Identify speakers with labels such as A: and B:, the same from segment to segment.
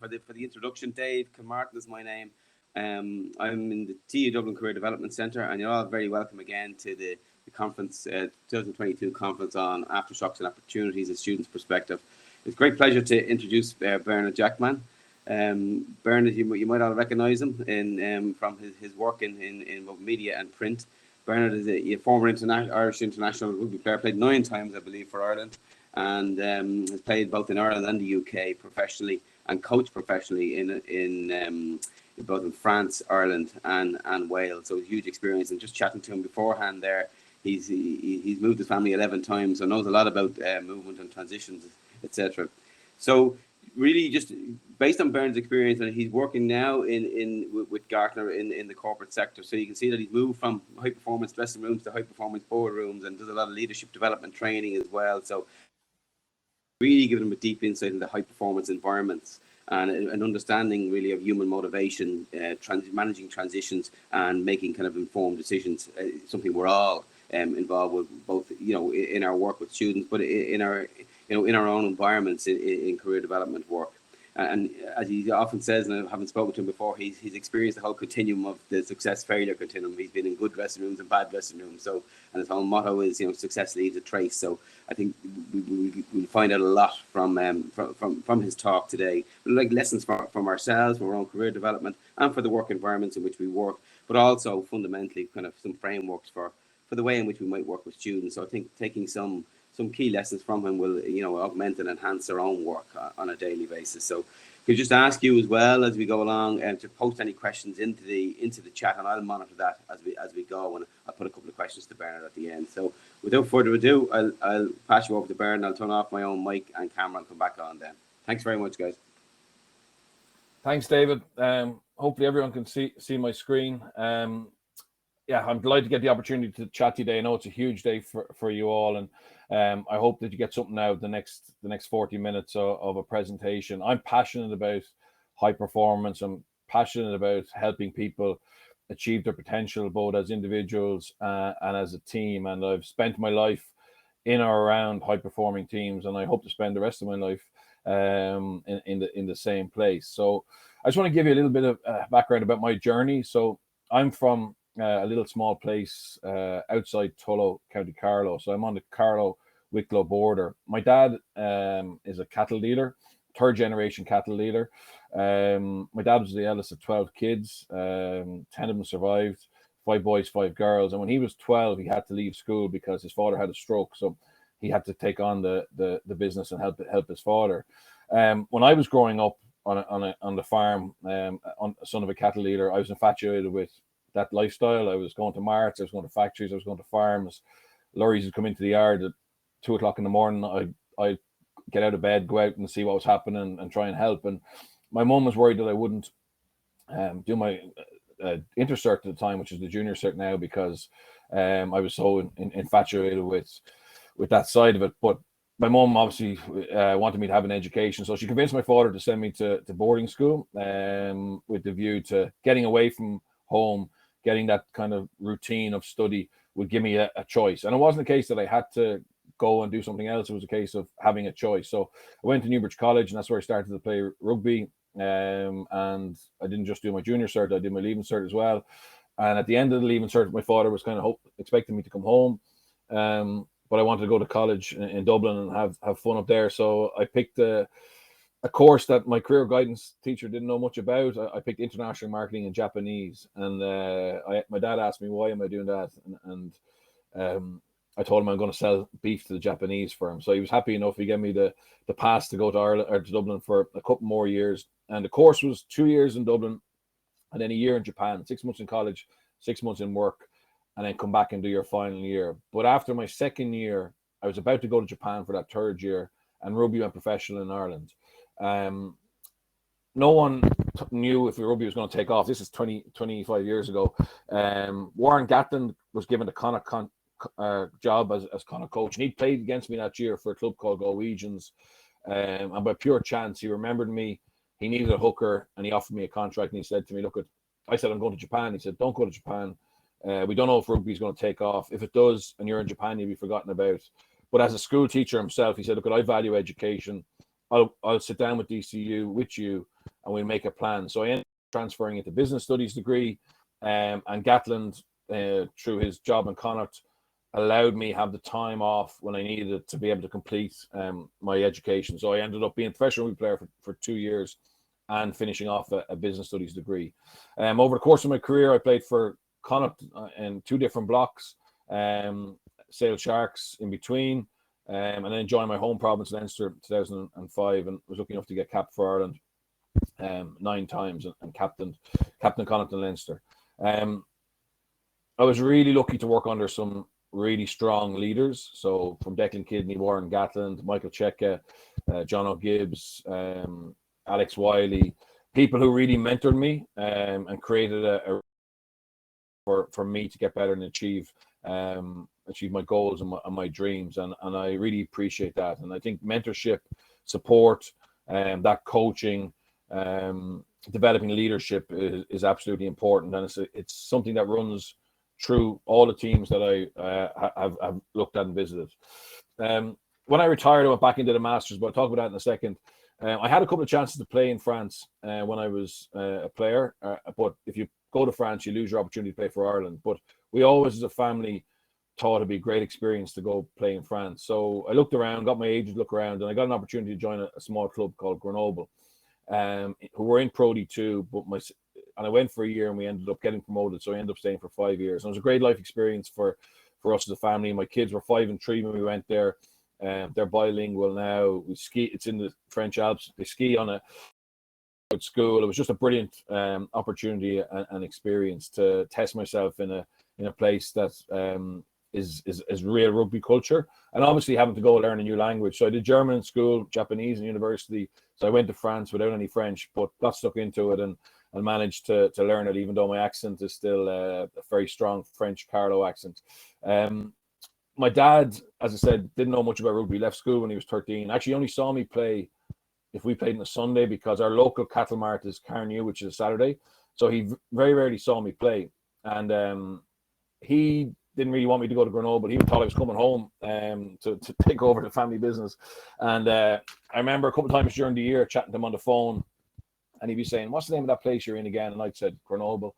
A: for the introduction. Dave Kilmartin is my name. I'm in the TU Dublin Career Development Centre, and you're all very welcome again to the conference, 2022 conference on aftershocks and opportunities, a student's perspective. It's a great pleasure to introduce Bernard Jackman. Bernard, you might all recognise him from his work in media and print. Bernard is a former Irish international rugby player, played 9 times, I believe, for Ireland, and has played both in Ireland and the UK professionally, and coached professionally in both in France, Ireland, and Wales. So huge experience. And just chatting to him beforehand there, he's moved his family 11 times, so knows a lot about movement and transitions, etc. So really, just based on Bernard's experience, and he's working now with Gartner in the corporate sector. So you can see that he's moved from high performance dressing rooms to high performance boardrooms, and does a lot of leadership development training as well. So really giving him a deep insight into high performance environments and an understanding really of human motivation, managing transitions and making kind of informed decisions. Something we're all involved with, both in our work with students, but in our own environments in career development work. And as he often says, and I haven't spoken to him before, he's experienced the whole continuum of the success-failure continuum. He's been in good dressing rooms and bad dressing rooms. So, and his whole motto is, success leaves a trace. So I think we'll find out a lot from his talk today. Like lessons from ourselves, from our own career development, and for the work environments in which we work, but also fundamentally kind of some frameworks for the way in which we might work with students. So I think taking some key lessons from him will, augment and enhance our own work on a daily basis. So could just ask you as well as we go along to post any questions into the chat, and I'll monitor that as we go, and I'll put a couple of questions to Bernard at the end. So without further ado, I'll pass you over to Bernard. I'll turn off my own mic and camera and come back on then. Thanks very much, guys.
B: Thanks, David. Hopefully everyone can see my screen. Yeah, I'm delighted to get the opportunity to chat today. I know it's a huge day for you all, and I hope that you get something out of the next 40 minutes of a presentation. I'm passionate about high performance. I'm passionate about helping people achieve their potential, both as individuals and as a team. And I've spent my life in or around high performing teams, and I hope to spend the rest of my life in the same place. So I just want to give you a little bit of background about my journey. So I'm from a little small place outside Tullow, County Carlow. So I'm on the Carlow-Wicklow border. My dad is a cattle dealer, 3rd generation cattle dealer. My dad was the eldest of 12 kids. 10 of them survived, 5 boys, 5 girls. And when he was 12, he had to leave school because his father had a stroke. So he had to take on the business and help his father. When I was growing up on the farm, son of a cattle dealer, I was infatuated with that lifestyle. I was going to marts, I was going to factories, I was going to farms. Lorries would come into the yard at 2 o'clock in the morning. I'd get out of bed, go out and see what was happening and try and help. And my mum was worried that I wouldn't do my intercert at the time, which is the junior cert now, because I was so infatuated with that side of it. But my mum obviously wanted me to have an education, so she convinced my father to send me to boarding school with the view to getting away from home, getting that kind of routine of study would give me a choice. And it wasn't a case that I had to go and do something else. It was a case of having a choice. So I went to Newbridge College, and that's where I started to play rugby. And I didn't just do my junior cert, I did my leaving cert as well. And at the end of the leaving cert, my father was kind of expecting me to come home. But I wanted to go to college in Dublin and have fun up there. So I picked a course that my career guidance teacher didn't know much about. I picked international marketing and Japanese. And my dad asked me, why am I doing that? And I told him I'm going to sell beef to the Japanese firm. So he was happy enough. He gave me the pass to go to Ireland or to Dublin for a couple more years. And the course was 2 years in Dublin and then a year in Japan, 6 months in college, 6 months in work, and then come back and do your final year. But after my second year, I was about to go to Japan for that 3rd year, and rugby went professional in Ireland. No one knew if rugby was going to take off. This is 25 years ago. Warren Gatland was given the Connacht job as Connacht coach, and he played against me that year for a club called Galwegians. And by pure chance, he remembered me. He needed a hooker, and he offered me a contract. And he said to me, "Look, I said I'm going to Japan." He said, "Don't go to Japan. We don't know if rugby is going to take off. If it does, and you're in Japan, you'll be forgotten about." But as a school teacher himself, he said, "Look, I value education. I'll sit down with DCU with you and we'll make a plan. So I ended up transferring into business studies degree, and Gatland, through his job in Connacht, allowed me have the time off when I needed it to be able to complete my education. So I ended up being a professional rugby player for 2 years and finishing off a business studies degree. Over the course of my career, I played for Connacht in 2 different blocks, Sale Sharks in between, and then joined my home province, Leinster, 2005, and was lucky enough to get capped for Ireland 9 times and captained Connacht and Leinster. I was really lucky to work under some really strong leaders. So from Declan Kidney, Warren Gatland, Michael Cheka, John O'Gibbs, Alex Wiley, people who really mentored me and created a for me to get better and achieve my goals and my dreams. And I really appreciate that. And I think mentorship, support, that coaching, developing leadership is absolutely important. And it's something that runs through all the teams that I have looked at and visited. When I retired, I went back into the Masters, but I'll talk about that in a second. I had a couple of chances to play in France when I was a player, but if you go to France, you lose your opportunity to play for Ireland. But we always, as a family, thought it'd be a great experience to go play in France. So I looked around, got my agent to look around, and I got an opportunity to join a small club called Grenoble, who were in Pro D2, and I went for a year and we ended up getting promoted. So I ended up staying for 5 years. And it was a great life experience for us as a family. My kids were 5 and 3 when we went there. They're bilingual now. We ski. It's in the French Alps. They ski on a good school. It was just a brilliant opportunity and experience to test myself in a place that is real rugby culture, and obviously having to go learn a new language. So I did German in school, Japanese in university. So I went to France without any French, but got stuck into it and managed to learn it, even though my accent is still a very strong French Carlo accent. My dad, as I said, didn't know much about rugby. He left school when he was 13. Actually, only saw me play if we played on a Sunday, because our local cattle mart is Carnew, which is a Saturday. So he very rarely saw me play. And he didn't really want me to go to Grenoble. He thought I was coming home to take over the family business. And I remember a couple of times during the year chatting to him on the phone, and he'd be saying, "What's the name of that place you're in again?" And I said, "Grenoble."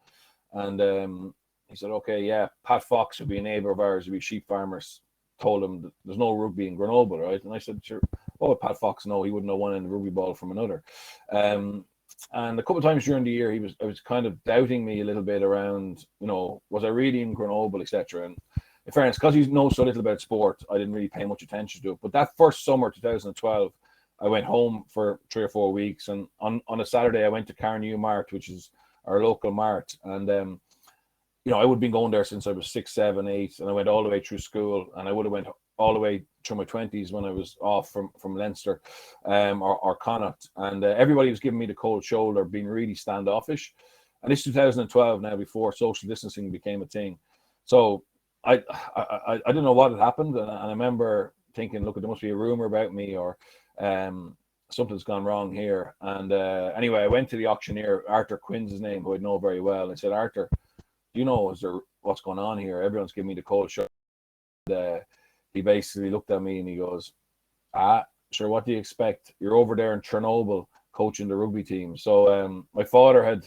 B: And he said, "Okay, yeah, Pat Fox, would be a neighbour of ours, would be sheep farmers, told him that there's no rugby in Grenoble, right?" And I said, "Sure, what would Pat Fox know? He wouldn't know one end of rugby ball from another." And a couple of times during the year, I was kind of doubting me a little bit around, was I really in Grenoble, etc. And in fairness, because he knows so little about sport, I didn't really pay much attention to it. But that first summer, 2012, I went home for 3 or 4 weeks, and on a Saturday, I went to Carnew Mart, which is our local mart, and I would have been going there since I was 6, 7, 8, and I went all the way through school, and I would have went all the way through my 20s when I was off from Leinster or Connacht, and everybody was giving me the cold shoulder, being really standoffish. And this 2012 now, before social distancing became a thing. So I didn't know what had happened, and I remember thinking, look, there must be a rumor about me, or something's gone wrong here. And anyway, I went to the auctioneer, Arthur Quinn's his name, who I know very well. I said, "Arthur, do you know what's going on here? Everyone's giving me the cold shoulder." And he basically looked at me and he goes, "Sure, what do you expect? You're over there in Chernobyl coaching the rugby team." So my father had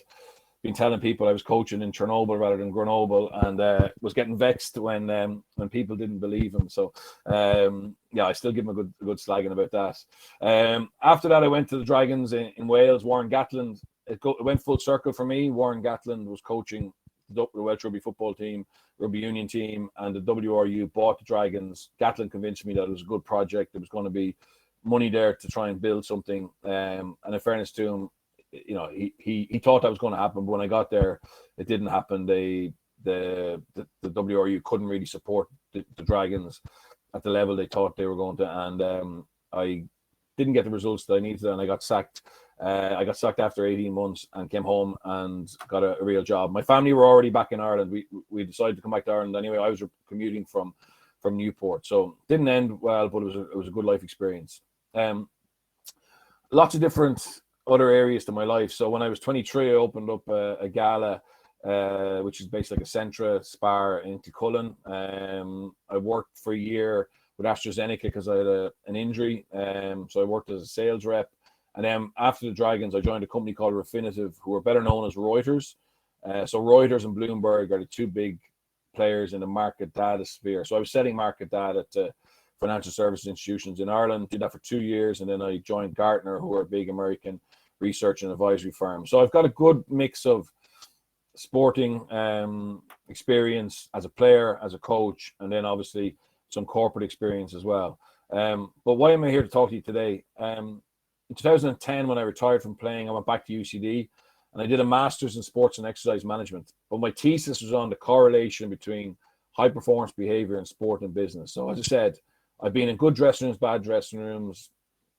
B: been telling people I was coaching in Chernobyl rather than Grenoble, and was getting vexed when people didn't believe him. So I still give him a good slagging about that. After that, I went to the Dragons in Wales. Warren Gatland, it went full circle for me. Warren Gatland was coaching the Welsh rugby football team, rugby union team, and the WRU bought the Dragons. Gatland convinced me that it was a good project. There was going to be money there to try and build something. And in fairness to him, he thought that was going to happen, but when I got there, it didn't happen. The WRU couldn't really support the Dragons at the level they thought they were going to, and I didn't get the results that I needed, and I got sacked. I got sacked after 18 months and came home and got a real job. My family were already back in Ireland. We decided to come back to Ireland anyway. I was commuting from Newport, so didn't end well, but it was a good life experience. Lots of different other areas to my life. So when I was 23, I opened up a gala, which is basically like a Centra Spar in Kilcullen. I worked for a year with AstraZeneca because I had an injury. So I worked as a sales rep. And then after the Dragons, I joined a company called Refinitiv, who are better known as Reuters. So Reuters and Bloomberg are the two big players in the market data sphere. So I was setting market data to financial services institutions in Ireland, did that for 2 years, and then I joined Gartner, who are a big American research and advisory firm. So I've got a good mix of sporting experience as a player, as a coach, and then obviously some corporate experience as well. But why am I here to talk to you today? In 2010, when I retired from playing, I went back to UCD and I did a master's in sports and exercise management. But my thesis was on the correlation between high performance behavior and sport and business. So as I said, I've been in good dressing rooms, bad dressing rooms,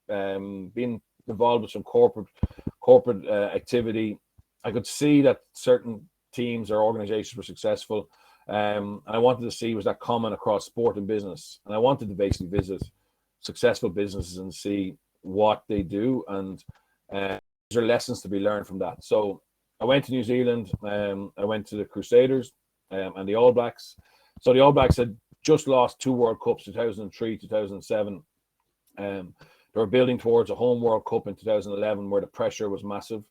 B: been involved with some corporate activity. I could see that certain teams or organizations were successful. And I wanted to see, was that common across sport and business? And I wanted to basically visit successful businesses and see what they do, and there are lessons to be learned from that. So I went to New Zealand. I went to the Crusaders and the All Blacks. So the All Blacks had just lost 2 World Cups, 2003, 2007. They were building towards a home World Cup in 2011, where the pressure was massive.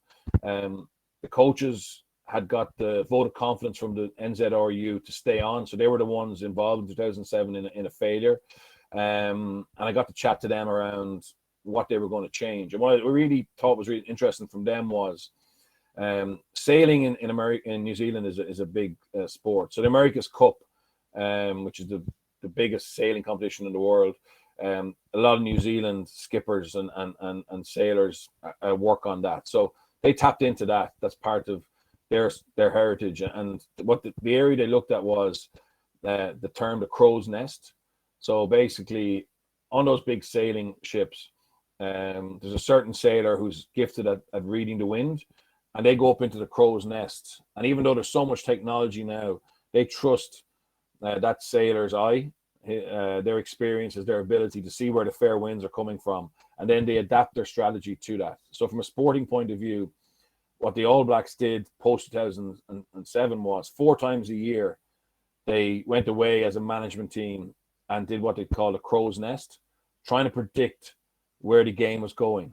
B: The coaches had got the vote of confidence from the NZRU to stay on, so they were the ones involved in 2007 in a failure. And I got to chat to them around what they were going to change. And what I really thought was really interesting from them was sailing in New Zealand is a big sport. So the America's Cup, which is the biggest sailing competition in the world, a lot of New Zealand skippers and sailors work on that. So they tapped into that. That's part of their heritage. And what the area they looked at was the term the crow's nest. So basically, on those big sailing ships, there's a certain sailor who's gifted at reading the wind, and they go up into the crow's nest. And even though there's so much technology now, they trust that sailor's eye, their experiences, their ability to see where the fair winds are coming from, and then they adapt their strategy to that. So from a sporting point of view, what the All Blacks did post 2007 was 4 times a year they went away as a management team and did what they call a crow's nest, trying to predict where the game was going,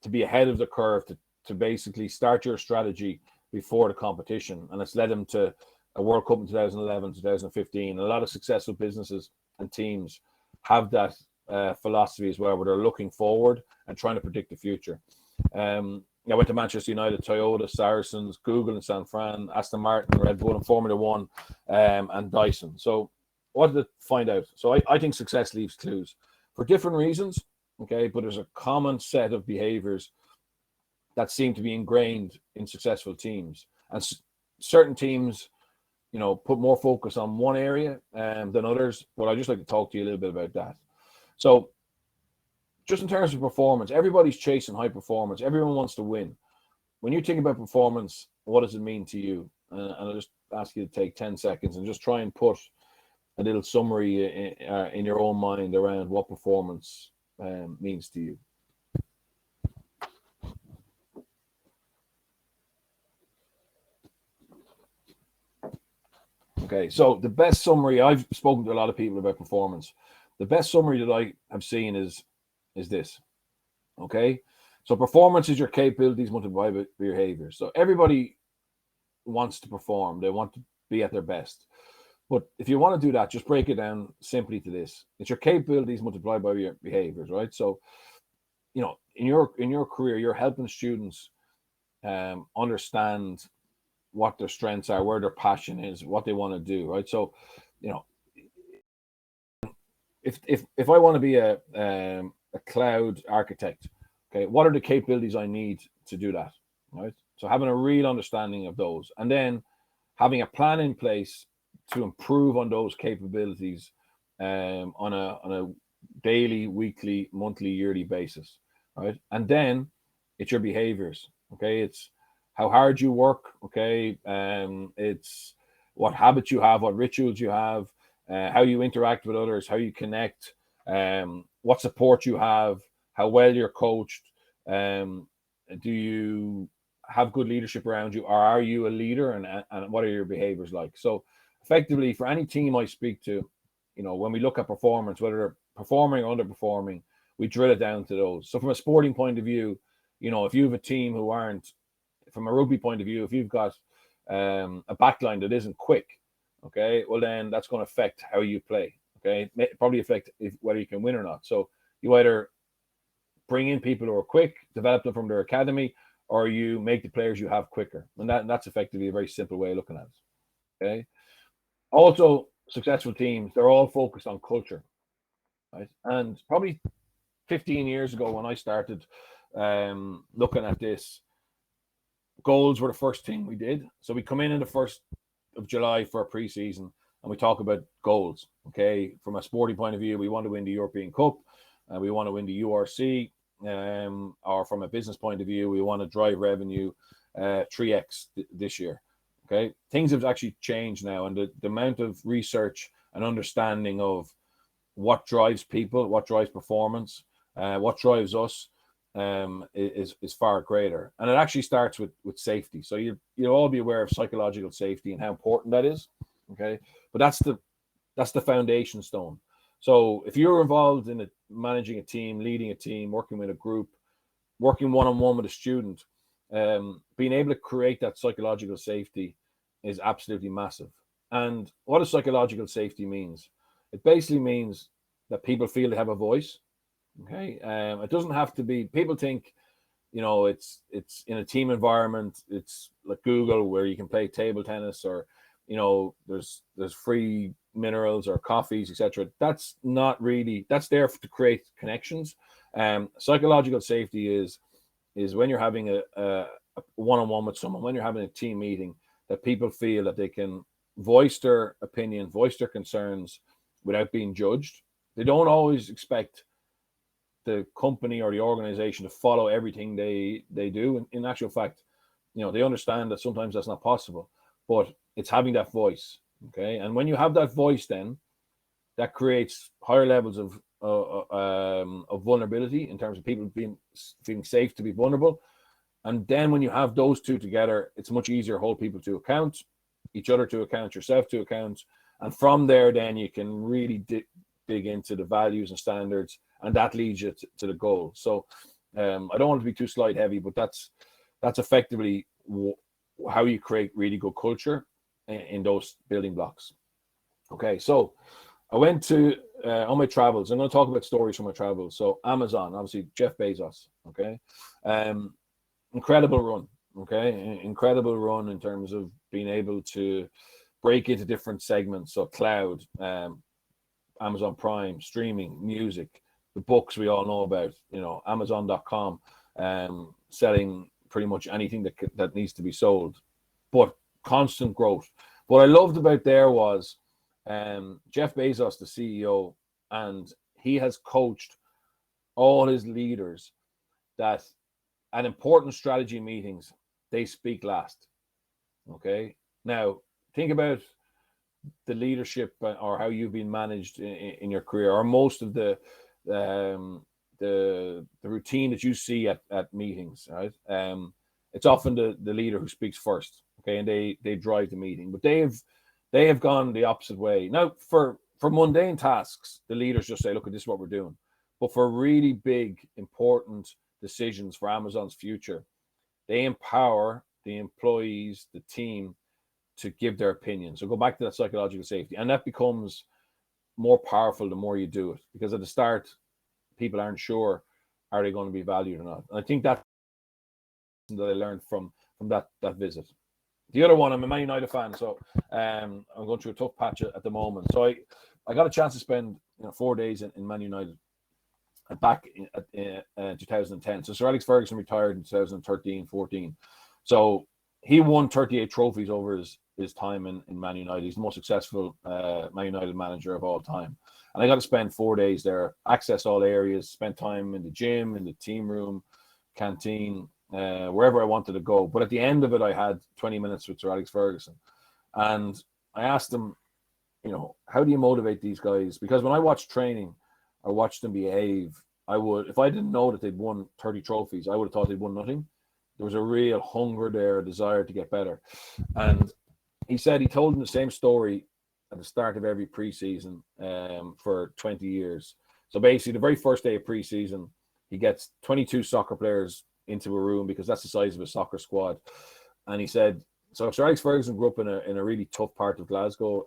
B: to be ahead of the curve, to basically start your strategy before the competition. And it's led them to a World Cup in 2011, 2015. A lot of successful businesses and teams have that philosophy as well, where they're looking forward and trying to predict the future. I went to Manchester United, Toyota, Saracens, Google in San Fran, Aston Martin, Red Bull, and Formula One, and Dyson. So what did it find out? So I think success leaves clues for different reasons, okay? But there's a common set of behaviors that seem to be ingrained in successful teams. And certain teams, put more focus on one area than others. But I'd just like to talk to you a little bit about that. So just in terms of performance, everybody's chasing high performance. Everyone wants to win. When you think about performance, what does it mean to you? And I'll just ask you to take 10 seconds and just try and put a little summary in your own mind around what performance means to you. Okay, so the best summary, I've spoken to a lot of people about performance. The best summary that I have seen is this. Okay, so performance is your capabilities multiplied by behavior. So everybody wants to perform, they want to be at their best. But if you want to do that, just break it down simply to this: it's your capabilities multiplied by your behaviors, right? So, in your career, you're helping students understand what their strengths are, where their passion is, what they want to do, right? So, if I want to be a cloud architect, okay, what are the capabilities I need to do that, right? So having a real understanding of those, and then having a plan in place to improve on those capabilities on a daily, weekly, monthly, yearly basis, right? And then it's your behaviors, okay? It's how hard you work, okay? It's what habits you have, what rituals you have, how you interact with others, how you connect, what support you have, how well you're coached. Do you have good leadership around you, or are you a leader, and what are your behaviors like? So effectively, for any team I speak to, when we look at performance, whether they're performing or underperforming, we drill it down to those. So from a sporting point of view, if you have a team who aren't, from a rugby point of view, if you've got a backline that isn't quick, okay, well then that's going to affect how you play. Okay, probably affect whether you can win or not. So you either bring in people who are quick, develop them from their academy, or you make the players you have quicker. And that's effectively a very simple way of looking at it. Okay. Also, successful teams, they're all focused on culture. Right. And probably 15 years ago when I started looking at this, goals were the first thing we did. So we come in the 1st of July for a pre-season and we talk about goals. Okay. From a sporting point of view, we want to win the European Cup. We want to win the URC. Or from a business point of view, we want to drive revenue 3x this year. Okay. Things have actually changed now, and the amount of research and understanding of what drives people, what drives performance, what drives us is far greater. And it actually starts with safety. So you'll all be aware of psychological safety and how important that is. Okay. But that's the foundation stone. So if you're involved in managing a team, leading a team, working with a group, working one-on-one with a student, being able to create that psychological safety is absolutely massive. And what does psychological safety means? It basically means that people feel they have a voice. Okay. It doesn't have to be, people think, it's in a team environment, it's like Google where you can play table tennis, or, there's free minerals or coffees, etc. That's not really, that's there to create connections. Psychological safety is when you're having a one-on-one with someone, when you're having a team meeting, that people feel that they can voice their opinion, voice their concerns without being judged. They don't always expect the company or the organization to follow everything they do. In actual fact, they understand that sometimes that's not possible, but it's having that voice. Okay. And when you have that voice, then that creates higher levels of vulnerability in terms of people feeling safe to be vulnerable. And then when you have those two together, it's much easier to hold people to account, each other to account, yourself to account. And from there, then you can really dig into the values and standards, and that leads you to the goal. So I don't want to be too slide heavy, but that's effectively how you create really good culture in those building blocks. Okay, so I went to on my travels. I'm going to talk about stories from my travels. So Amazon, obviously Jeff Bezos. Okay, incredible run. Okay, incredible run in terms of being able to break into different segments. So cloud, Amazon Prime, streaming, music, the books we all know about. Amazon.com, selling pretty much anything that needs to be sold, but constant growth. What I loved about there was Jeff Bezos, the CEO, and he has coached all his leaders that at important strategy meetings, they speak last. Okay. Now, think about the leadership or how you've been managed in your career, or most of the routine that you see at meetings, right? It's often the leader who speaks first. Okay. And they drive the meeting, but they have gone the opposite way. Now, for mundane tasks, the leaders just say, look, this is what we're doing. But for really big, important decisions for Amazon's future, they empower the employees, the team, to give their opinion. So go back to that psychological safety. And that becomes more powerful the more you do it. Because at the start, people aren't sure, are they going to be valued or not? And I think that's that I learned from that visit. The other one, I'm a Man United fan, so I'm going through a tough patch at the moment. So I got a chance to spend 4 days in Man United back in 2010. So Sir Alex Ferguson retired in 2013, 14. So he won 38 trophies over his time in Man United. He's the most successful Man United manager of all time. And I got to spend 4 days there, access all areas, spend time in the gym, in the team room, canteen, wherever I wanted to go. But at the end of it, I had 20 minutes with Sir Alex Ferguson. And I asked him, how do you motivate these guys? Because when I watched training, I watched them behave. If I didn't know that they'd won 30 trophies, I would have thought they'd won nothing. There was a real hunger there, a desire to get better. And he said he told him the same story at the start of every preseason for 20 years. So basically, the very first day of preseason, he gets 22 soccer players into a room because that's the size of a soccer squad. And he said, so Sir Alex Ferguson grew up in a really tough part of Glasgow,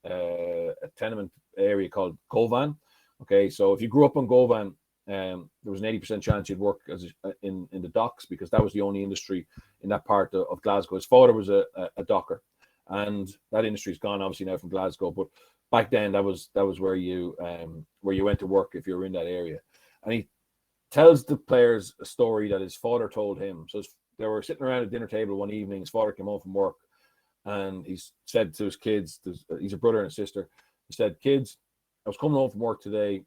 B: a tenement area called Govan. Okay, so if you grew up in Govan, there was an 80% chance you'd work in the docks, because that was the only industry in that part of Glasgow. His father was a docker, and that industry's gone obviously now from Glasgow. But back then, that was where you went to work if you were in that area. And he tells the players a story that his father told him. So they were sitting around a dinner table one evening. His father came home from work, and he said to his kids, he's a brother and a sister, he said, "Kids, I was coming home from work today,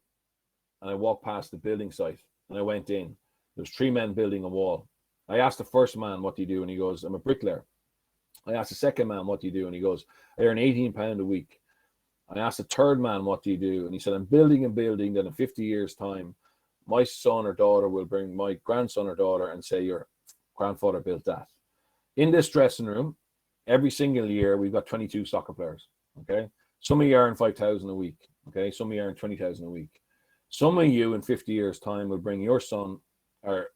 B: and I walked past the building site, and I went in. There was 3 men building a wall. I asked the first man, 'What do you do?' And he goes, 'I'm a bricklayer.' I asked the second man, 'What do you do?' And he goes, 'I earn £18 a week.' I asked the third man, 'What do you do?' And he said, 'I'm building and building, that in 50 years' time, my son or daughter will bring my grandson or daughter and say, your grandfather built that.' In this dressing room, every single year, we've got 22 soccer players, okay? Some of you earn 5,000 a week, okay? Some of you earn 20,000 a week. Some of you in 50 years' time will bring your son or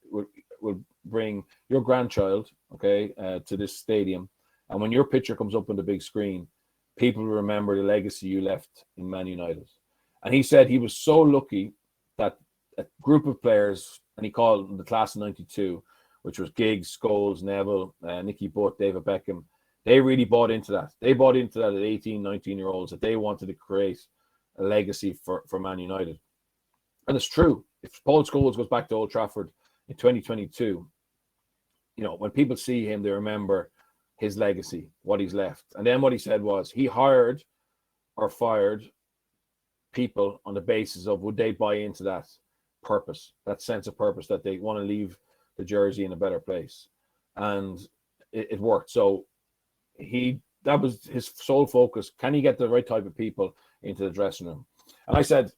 B: will bring your grandchild, okay, to this stadium. And when your picture comes up on the big screen, people will remember the legacy you left in Man United." And he said he was so lucky that a group of players, and he called them the class of 92, which was Giggs, Scholes, Neville, Nicky Butt, David Beckham, they really bought into that. They bought into that at 18, 19-year-olds, that they wanted to create a legacy for Man United. And it's true. If Paul Scholes goes back to Old Trafford in 2022, when people see him, they remember his legacy, what he's left. And then what he said was he hired or fired people on the basis of, would they buy into that purpose, that sense of purpose, that they want to leave the jersey in a better place. And it worked. So that was his sole focus. Can he get the right type of people into the dressing room? And I said,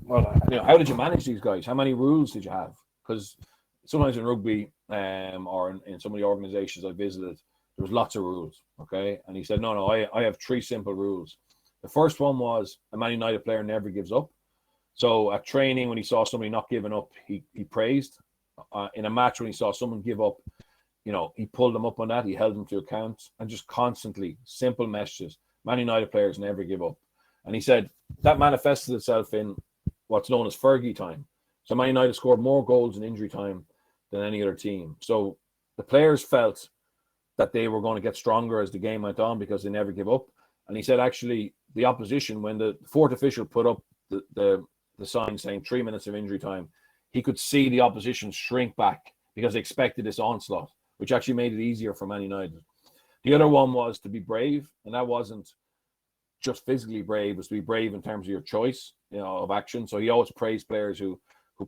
B: well, how did you manage these guys? How many rules did you have? Because sometimes in rugby or in some of the organizations I visited, there was lots of rules, okay? And he said, no, I have 3 simple rules. The first one was a Man United player never gives up. So at training, when he saw somebody not giving up, he praised. In a match, when he saw someone give up, he pulled them up on that. He held them to account, and just constantly simple messages. Man United players never give up. And he said that manifested itself in what's known as Fergie time. So Man United scored more goals in injury time than any other team. So the players felt that they were going to get stronger as the game went on because they never give up. And he said, actually, the opposition, when the fourth official put up the sign saying 3 minutes of injury time, he could see the opposition shrink back because they expected this onslaught, which actually made it easier for Man United. The other one was to be brave, and that wasn't just physically brave, it was to be brave in terms of your choice, of action. So he always praised players who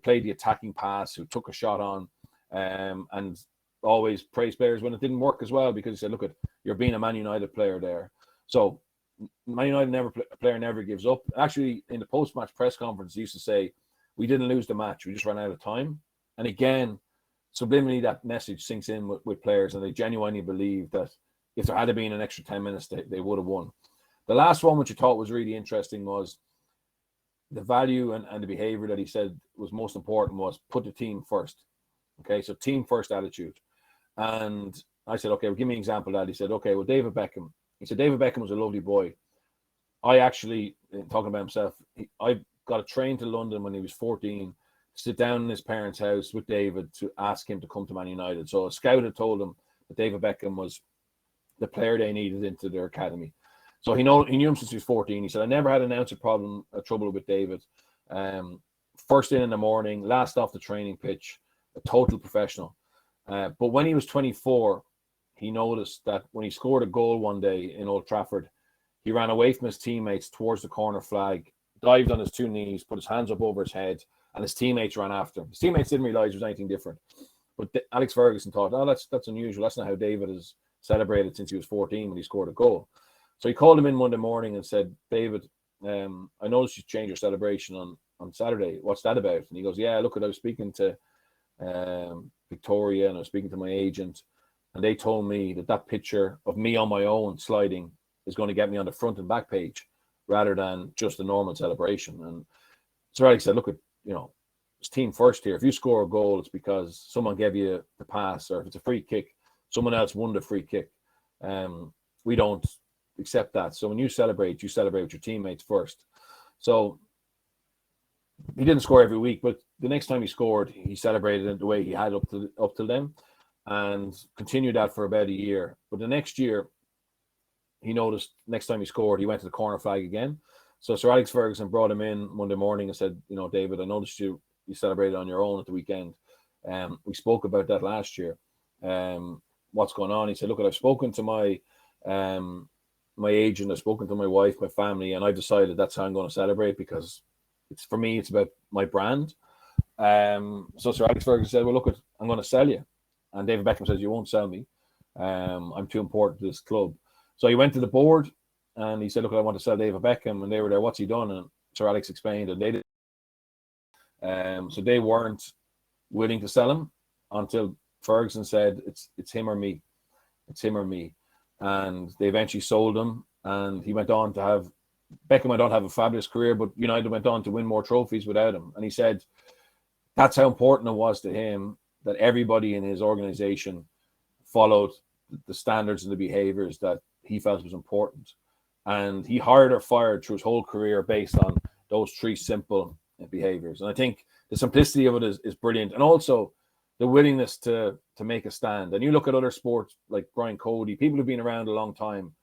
B: played the attacking pass, who took a shot on, and always praised players when it didn't work as well, because he said, look, you're being a Man United player there. So Man United player never gives up. Actually, in the post-match press conference, he used to say, we didn't lose the match, we just ran out of time. And again, subliminally, that message sinks in with players, and they genuinely believe that if there had been an extra 10 minutes, they would have won. The last one, which I thought was really interesting, was the value and the behavior that he said was most important was put the team first. Okay, so team first attitude. And I said, okay, well, give me an example of that. He said, okay, well, David Beckham. He said, David Beckham was a lovely boy. I actually, talking about himself, I got a train to London when he was 14, sit down in his parents' house with David to ask him to come to Man United. So a scout had told him that David Beckham was the player they needed into their academy. So he knew him since he was 14. He said, I never had an ounce of trouble with David. First in the morning, last off the training pitch, a total professional. But when he was 24, he noticed that when he scored a goal one day in Old Trafford, he ran away from his teammates towards the corner flag, dived on his 2 knees, put his hands up over his head, and his teammates ran after him. His teammates didn't realize there was anything different. But Alex Ferguson thought, oh, that's unusual. That's not how David has celebrated since he was 14 when he scored a goal. So he called him in Monday morning and said, David, I noticed you changed your celebration on Saturday. What's that about? And he goes, yeah, look, I was speaking to Victoria and I was speaking to my agent, and they told me that picture of me on my own sliding is going to get me on the front and back page rather than just a normal celebration. And so Alex said, look, team first here. If you score a goal, it's because someone gave you the pass, or if it's a free kick, someone else won the free kick. We don't accept that. So when you celebrate with your teammates first. So he didn't score every week, but the next time he scored, he celebrated it the way he had up till then, and continued that for about a year. But the next year, he noticed next time he scored, he went to the corner flag again. So Sir Alex Ferguson brought him in Monday morning and said, David, I noticed you celebrated on your own at the weekend. We spoke about that last year. What's going on? He said, look, I've spoken to my agent, I've spoken to my wife, my family, and I've decided that's how I'm going to celebrate, because for me, it's about my brand. So Sir Alex Ferguson said, well, look, I'm going to sell you. And David Beckham says, you won't sell me. I'm too important to this club. So he went to the board and he said, look, I want to sell David Beckham. And they were there, what's he done? And Sir Alex explained, and they did. So they weren't willing to sell him until Ferguson said, it's him or me. It's him or me. And they eventually sold him. And he went on to have, Beckham went on to have a fabulous career, but United went on to win more trophies without him. And he said that's how important it was to him that everybody in his organization followed the standards and the behaviors that he felt was important. And he hired or fired through his whole career based on those three simple behaviors. And I think the simplicity of it is brilliant. And also the willingness to make a stand. And you look at other sports like Brian Cody, people who've been around a long time,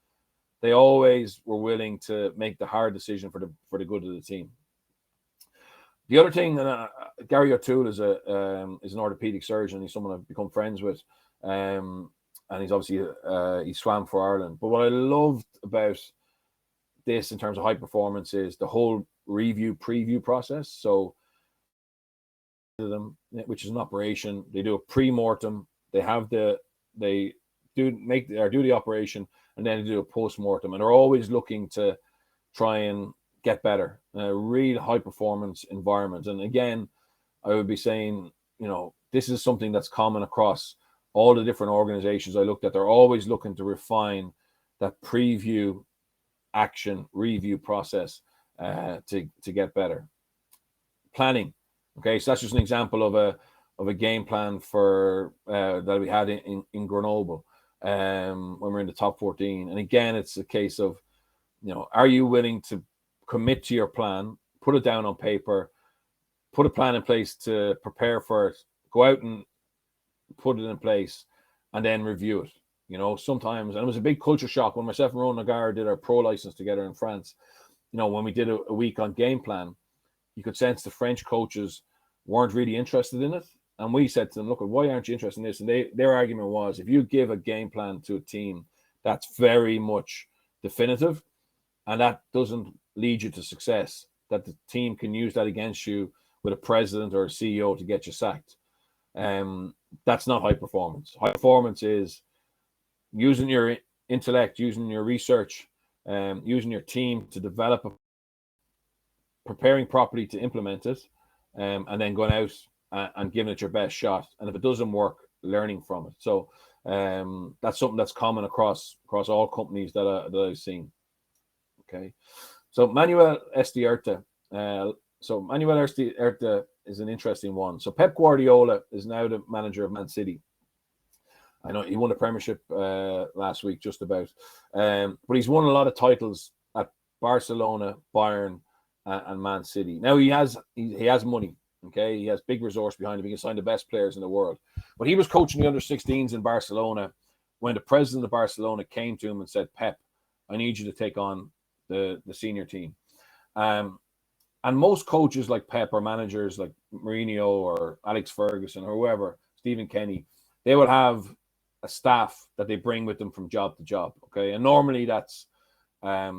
B: they always were willing to make the hard decision for the good of the team. The other thing, Gary O'Toole is an orthopedic surgeon. He's someone I've become friends with, and he's obviously he swam for Ireland. But what I loved about this in terms of high performance is the whole preview process. So them, which is an operation, they do a pre-mortem. They do the operation, and then they do a post-mortem, and they're always looking to try and get better in a real high performance environment. And again, I would be saying, this is something that's common across all the different organizations I looked at. They're always looking to refine that preview action review process to get better. Planning. Okay, so that's just an example of a game plan for that we had in Grenoble when we're in the top 14. And again, it's a case of, are you willing to commit to your plan, put it down on paper, put a plan in place to prepare for it, go out and put it in place, and then review it. Sometimes, and it was a big culture shock when myself and Ron Nagar did our pro license together in France. When we did a week on game plan, you could sense the French coaches weren't really interested in it. And we said to them, look, why aren't you interested in this? And their argument was, if you give a game plan to a team that's very much definitive, and that doesn't lead you to success, that the team can use that against you with a president or a CEO to get you sacked. That's not high performance. High performance is using your intellect, using your research, using your team to develop, preparing properly to implement it, and then going out and giving it your best shot. And if it doesn't work, learning from it. So that's something that's common across all companies that I've seen. Okay, so Manuel Estiarte. Manuel Estiarte is an interesting one. So Pep Guardiola is now the manager of Man City. I know he won the Premiership last week, just about. But he's won a lot of titles at Barcelona, Bayern, and Man City. Now he has money. Okay, he has big resource behind him. He can sign the best players in the world. But he was coaching the under-16s in Barcelona when the president of Barcelona came to him and said, Pep, I need you to take on the senior team. And most coaches like Pep, or managers like Mourinho or Alex Ferguson or whoever, Stephen Kenny, they will have a staff that they bring with them from job to job. Okay, and normally that's a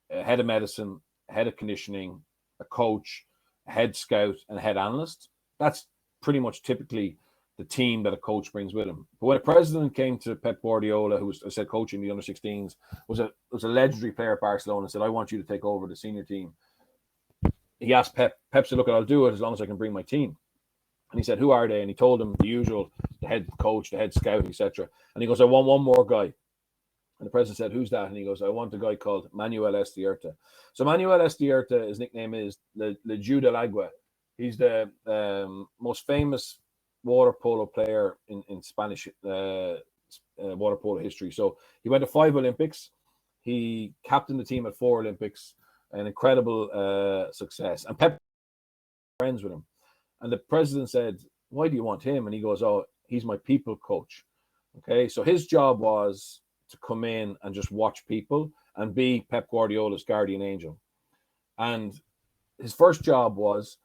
B: head of medicine, a head of conditioning, a coach, a head scout, and a head analyst. That's pretty much typically the team that a coach brings with him. But when a president came to Pep Guardiola, who was, I said, coaching the under-16s, was a legendary player at Barcelona, and said, I want you to take over the senior team. He asked Pep. Pep said, look, I'll do it as long as I can bring my team. And he said, who are they? And he told him the usual, the head coach, the head scout, etc. And he goes, I want one more guy. And the president said, who's that? And he goes, I want a guy called Manuel Estiarte. So Manuel Estiarte, his nickname is Le Dieu de l'Agua, He's the most famous water polo player in Spanish water polo history. So he went to 5 Olympics. He captained the team at 4 Olympics. An incredible success. And Pep friends with him. And the president said, "Why do you want him?" And he goes, "Oh, he's my people coach." Okay, so his job was to come in and just watch people and be Pep Guardiola's guardian angel. And his first job was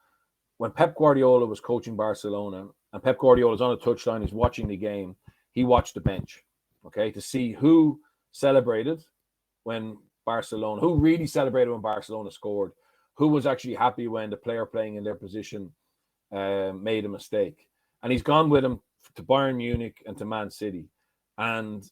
B: when Pep Guardiola was coaching Barcelona and Pep Guardiola's on a touchline, he's watching the game, he watched the bench, okay, to see who celebrated when Barcelona, who really celebrated when Barcelona scored, who was actually happy when the player playing in their position made a mistake. And he's gone with him to Bayern Munich and to Man City. And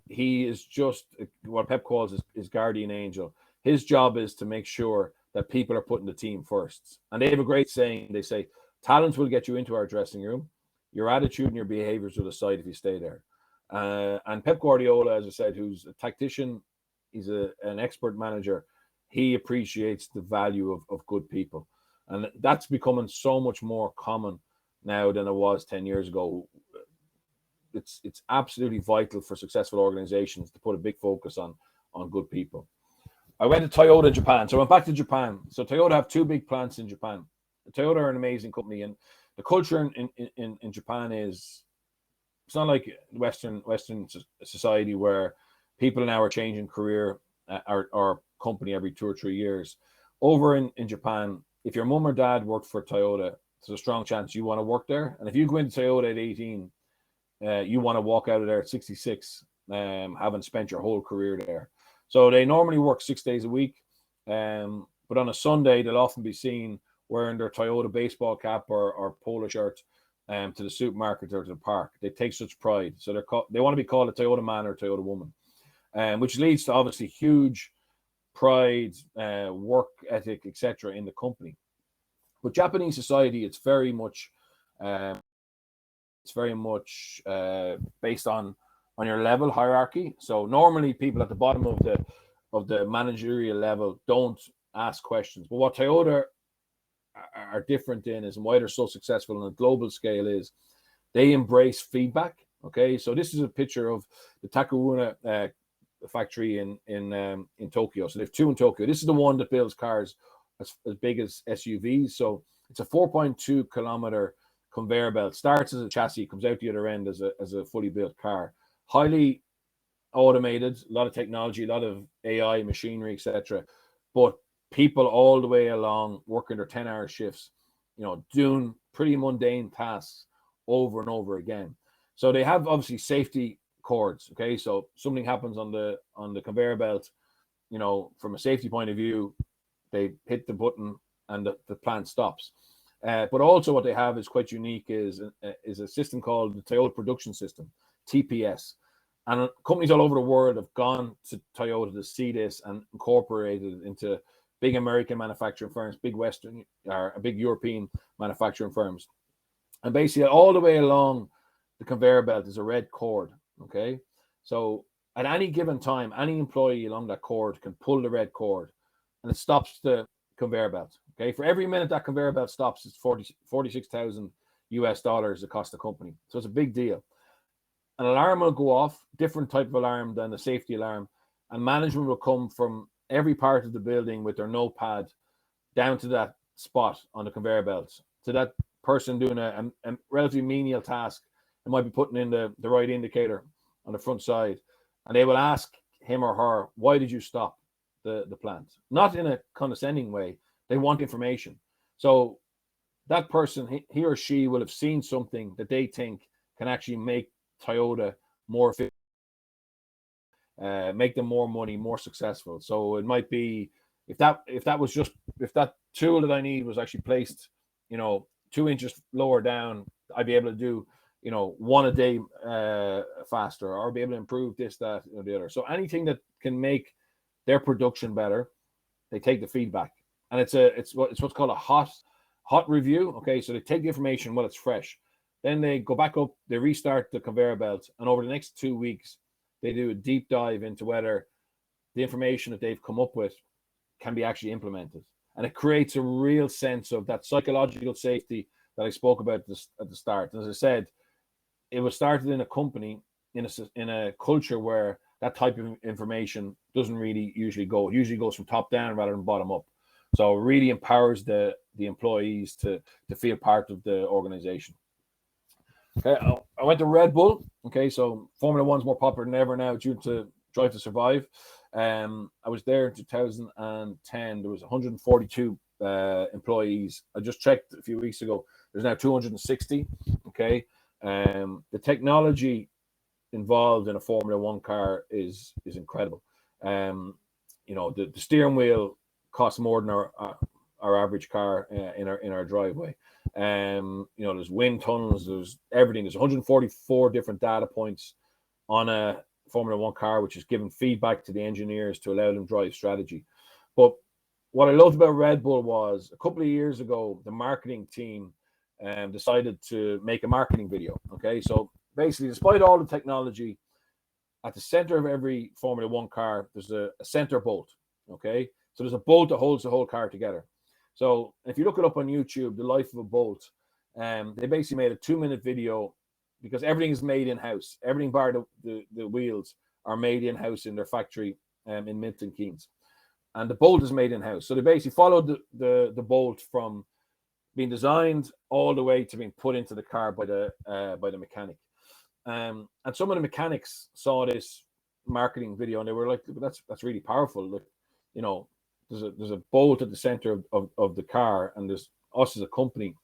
B: he is just what Pep calls his guardian angel. His job is to make sure that people are putting the team first. And they have a great saying. They say, talent will get you into our dressing room. Your attitude and your behaviors will decide if you stay there. And Pep Guardiola, as I said, who's a tactician, he's an expert manager. He appreciates the value of good people. And that's becoming so much more common now than it was 10 years ago. It's absolutely vital for successful organizations to put a big focus on good people. I went to Toyota Japan. So I went back to Japan. So Toyota have 2 big plants in Japan. Toyota are an amazing company. And the culture in Japan is, it's not like Western society where people now are changing career or company every 2 or 3 years. Over in Japan, if your mom or dad worked for Toyota, there's a strong chance you want to work there. And if you go into Toyota at 18, you want to walk out of there at 66, having spent your whole career there. So they normally work 6 days a week. But on a Sunday, they'll often be seen wearing their Toyota baseball cap or polo shirt to the supermarket or to the park. They take such pride. So they want to be called a Toyota man or a Toyota woman, which leads to obviously huge pride, work ethic, etc. in the company. But Japanese society, it's very much based on your level hierarchy. So normally people at the bottom of the managerial level don't ask questions. But what Toyota are different in is, and why they're so successful on a global scale, is they embrace feedback. Okay, so this is a picture of the Takawuna factory in Tokyo. So they have 2 in Tokyo. This is the one that builds cars as big as SUVs. So it's a 4.2 kilometer conveyor belt. Starts as a chassis, comes out the other end as a fully built car. Highly automated, a lot of technology, a lot of AI, machinery, etc. But people all the way along working their 10-hour shifts, doing pretty mundane tasks over and over again. So they have obviously safety cords. Okay, so something happens on the conveyor belt, from a safety point of view, they hit the button and the plant stops. But also what they have is quite unique is a system called the Toyota Production System, TPS. And companies all over the world have gone to Toyota to see this and incorporated it into big American manufacturing firms, big Western or big European manufacturing firms. And basically all the way along the conveyor belt is a red cord. Okay. So at any given time, any employee along that cord can pull the red cord and it stops the conveyor belt. Okay. For every minute that conveyor belt stops, it's $46,000 it costs the company. So it's a big deal. An alarm will go off, different type of alarm than the safety alarm, and management will come from every part of the building with their notepad down to that spot on the conveyor belt. So that person doing a relatively menial task, they might be putting in the right indicator on the front side, and they will ask him or her, why did you stop the plant? Not in a condescending way. They want information. So that person, he or she will have seen something that they think can actually make Toyota more efficient, make them more money, more successful. So it might be if that tool that I need was actually placed, 2 inches lower down, I'd be able to do, 1 a day faster, or be able to improve this, that, the other. So anything that can make their production better, they take the feedback, and it's what's called a hot review. Okay, so they take the information while it's fresh. Then they go back up, they restart the conveyor belt, and over the next 2 weeks, they do a deep dive into whether the information that they've come up with can be actually implemented. And it creates a real sense of that psychological safety that I spoke about at the start. As I said, it was started in a company, in a culture where that type of information doesn't really usually go. It usually goes from top down rather than bottom up. So it really empowers the employees to feel part of the organization. Okay, I went to Red Bull. Okay, so Formula One's more popular than ever now due to Drive to Survive. I was there in 2010. There was 142 employees. I just checked a few weeks ago. There's now 260. Okay, the technology involved in a Formula One car is incredible. The steering wheel costs more than our average car in our driveway. There's wind tunnels, there's everything. There's 144 different data points on a Formula One car, which is giving feedback to the engineers to allow them drive strategy. But what I loved about Red Bull was a couple of years ago, the marketing team decided to make a marketing video. Okay, so basically, despite all the technology, at the center of every Formula One car, there's a center bolt. Okay, so there's a bolt that holds the whole car together. So if you look it up on YouTube, the life of a bolt, they basically made a 2-minute video because everything is made in-house. Everything bar the wheels are made in-house in their factory in Milton Keynes. And the bolt is made in-house. So they basically followed the bolt from being designed all the way to being put into the car by the mechanic. And some of the mechanics saw this marketing video and they were like, that's really powerful. Look, there's a bolt at the center of the car, and there's us as a company,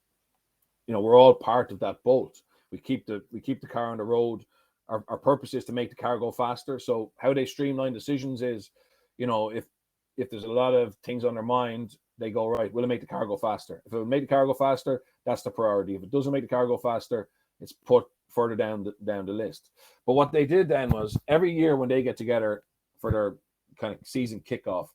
B: we're all part of that bolt. We keep the car on the road. Our purpose is to make the car go faster. So how they streamline decisions is, if there's a lot of things on their mind, they go, right, will it make the car go faster? If it will make the car go faster, that's the priority. If it doesn't make the car go faster, it's put further down the list. But what they did then was every year when they get together for their kind of season kickoff,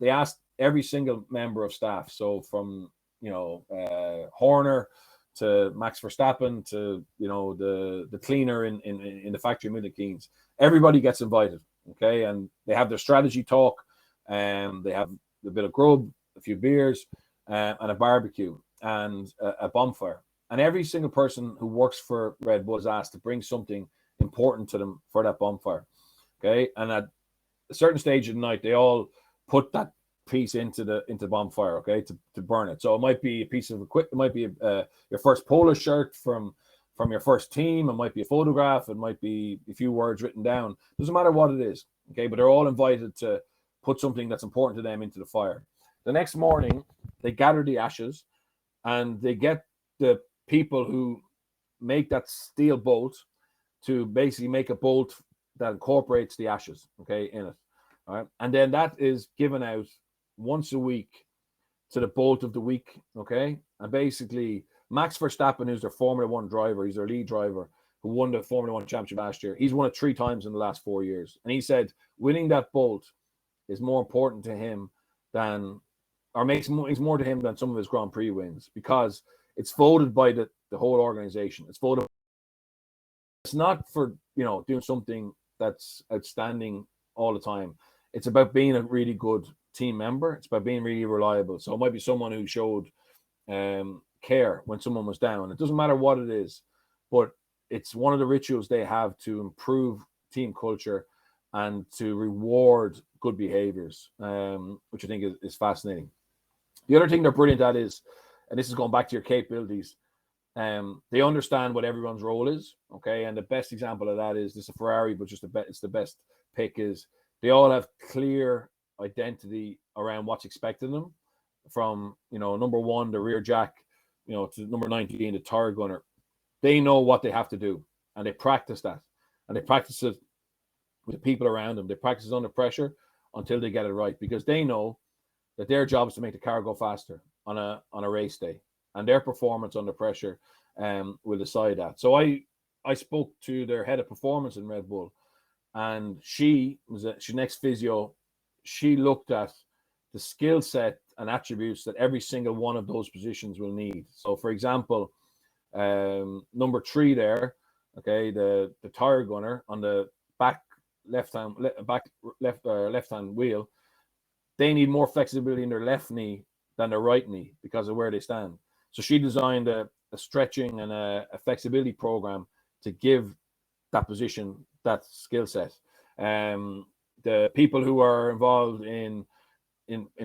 B: they asked every single member of staff, so from Horner to Max Verstappen to the cleaner in the factory in Milton Keynes, everybody gets invited. Okay, and they have their strategy talk, and they have a bit of grub, a few beers, and a barbecue and a bonfire. And every single person who works for Red Bull is asked to bring something important to them for that bonfire. Okay, and at a certain stage of the night, they all put that piece into the bonfire, okay, to burn it. So it might be a piece of equipment, it might be your first polo shirt from your first team, it might be a photograph, it might be a few words written down. Doesn't matter what it is, okay, but they're all invited to put something that's important to them into the fire. The next morning, they gather the ashes and they get the people who make that steel bolt to basically make a bolt that incorporates the ashes, okay, in it. All right, and then that is given out once a week to the bolt of the week, okay? And basically, Max Verstappen, who's their Formula One driver, he's their lead driver, who won the Formula One championship last year. He's won it 3 times in the last 4 years. And he said winning that bolt is more important to him than, or means more to him than some of his Grand Prix wins, because it's voted by the whole organization. It's voted. It's not for, doing something that's outstanding all the time. It's about being a really good team member. It's about being really reliable. So it might be someone who showed care when someone was down. It doesn't matter what it is, but it's one of the rituals they have to improve team culture and to reward good behaviors, which I think is fascinating. The other thing they're brilliant at is, and this is going back to your capabilities, they understand what everyone's role is, okay? And the best example of that is, this is a Ferrari, but it's the best pick, is they all have clear identity around what's expected of them, from number 1, the rear jack, to number 19, the tire gunner. They know what they have to do, and they practice that, and they practice it with the people around them. They practice under pressure until they get it right, because they know that their job is to make the car go faster on a race day, and their performance under pressure will decide that. So I spoke to their head of performance in Red Bull, and she was she's next physio. She looked at the skill set and attributes that every single one of those positions will need. So, for example, number 3 there, okay, the tire gunner on the back left hand wheel, they need more flexibility in their left knee than their right knee because of where they stand. So she designed a stretching and a flexibility program to give that position, that skill set. The people who are involved in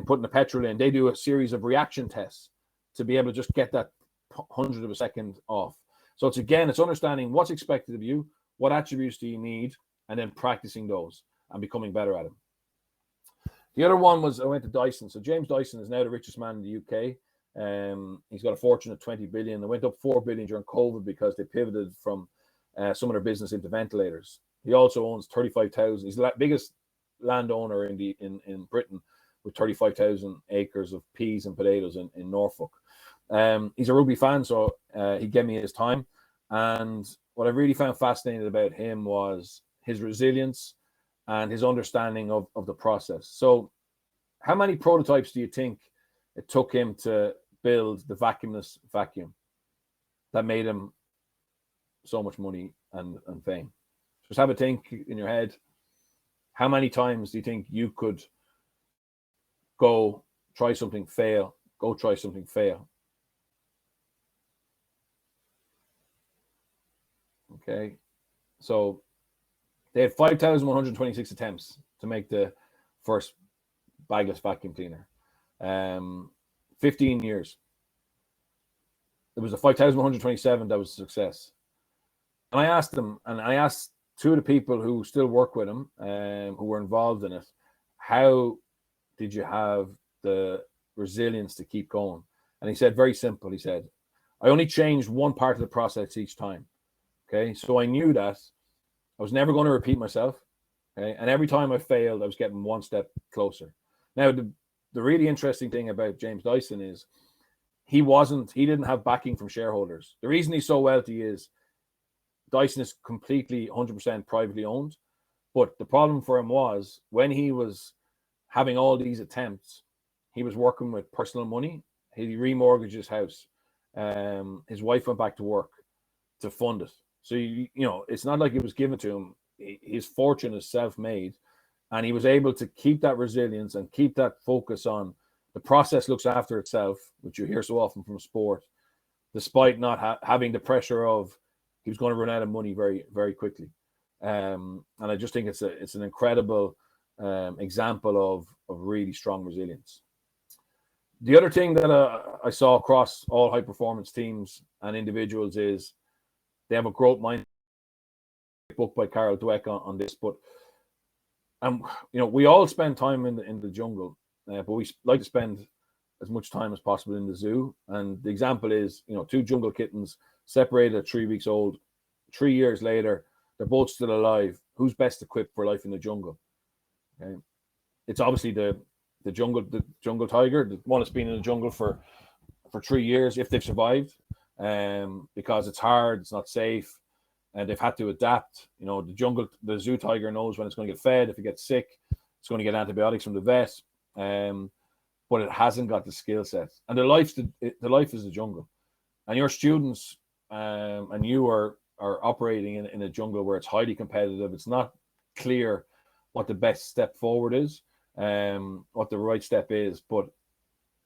B: putting the petrol in, they do a series of reaction tests to be able to just get that 100th of a second off. So it's understanding what's expected of you, what attributes do you need, and then practicing those and becoming better at them. The other one was I went to Dyson. So James Dyson is now the richest man in the UK. He's got a fortune of 20 billion. They went up 4 billion during COVID because they pivoted from some of their business into ventilators. He also owns 35,000. He's the biggest landowner in Britain with 35,000 acres of peas and potatoes in Norfolk. He's a rugby fan, so he gave me his time. And what I really found fascinating about him was his resilience and his understanding of the process. So how many prototypes do you think it took him to build the vacuumless vacuum that made him so much money and fame? Just have a think in your head. How many times do you think you could go try something, fail, go try something, fail? Okay, so they had 5,126 attempts to make the first bagless vacuum cleaner. 15 years. It was a 5,127 that was a success. And I asked them, and I asked two of the people who still work with him, who were involved in it, how did you have the resilience to keep going? And he said, very simple. He said, I only changed one part of the process each time. Okay, so I knew that I was never going to repeat myself. Okay, and every time I failed, I was getting one step closer. Now, the really interesting thing about James Dyson is he didn't have backing from shareholders. The reason he's so wealthy is Dyson is completely 100% privately owned. But the problem for him was when he was having all these attempts, he was working with personal money. He remortgaged his house. His wife went back to work to fund it. So, it's not like it was given to him. His fortune is self-made, and he was able to keep that resilience and keep that focus on the process looks after itself, which you hear so often from sport, despite not having the pressure of he was going to run out of money very, very quickly. And I just think it's an incredible example of really strong resilience. The other thing that I saw across all high performance teams and individuals is they have a growth mindset. Book by Carol Dweck on this, but we all spend time in the jungle, but we like to spend as much time as possible in the zoo. And the example is, two jungle kittens separated at 3 weeks old. 3 years later, they're both still alive. Who's best equipped for life in the jungle? Okay. It's obviously the jungle tiger, the one that's been in the jungle for 3 years, if they've survived, because it's hard, it's not safe, and they've had to adapt. The zoo tiger knows when it's going to get fed. If it gets sick, it's going to get antibiotics from the vet, but it hasn't got the skill set. And the life is the jungle, and your students and you are operating in a jungle where it's highly competitive. It's not clear what the best step forward is, what the right step is. But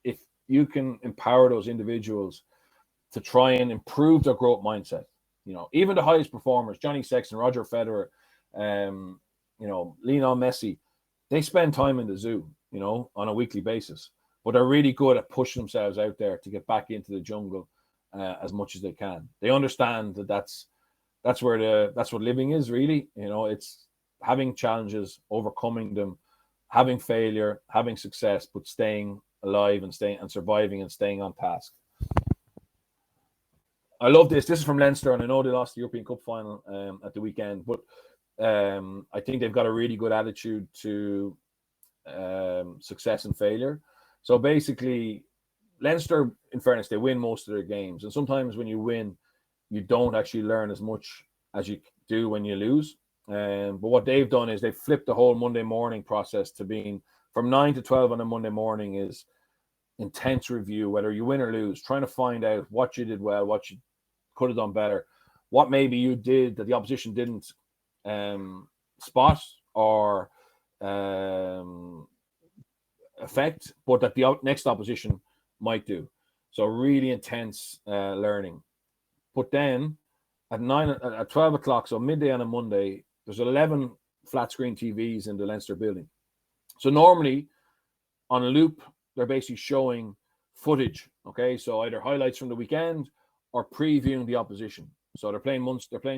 B: if you can empower those individuals to try and improve their growth mindset, even the highest performers, Johnny Sexton, Roger Federer, Lionel Messi, they spend time in the zoo, on a weekly basis, but they're really good at pushing themselves out there to get back into the jungle as much as they can. They understand that's what living is really. It's having challenges, overcoming them, having failure, having success, but staying alive and surviving and staying on task. I love this. This is from Leinster, and I know they lost the European Cup final at the weekend, but I think they've got a really good attitude to success and failure. So basically, Leinster, in fairness, they win most of their games, and sometimes when you win, you don't actually learn as much as you do when you lose. But what they've done is they've flipped the whole Monday morning process to being from 9 to 12 on a Monday morning is intense review, whether you win or lose, trying to find out what you did well, what you could have done better, what maybe you did that the opposition didn't spot or effect, but that the next opposition might do. So really intense learning. But then at 12 o'clock, so midday on a Monday, there's 11 flat screen TVs in the Leinster building. So normally on a loop, they're basically showing footage. Okay, so either highlights from the weekend or previewing the opposition. So they're playing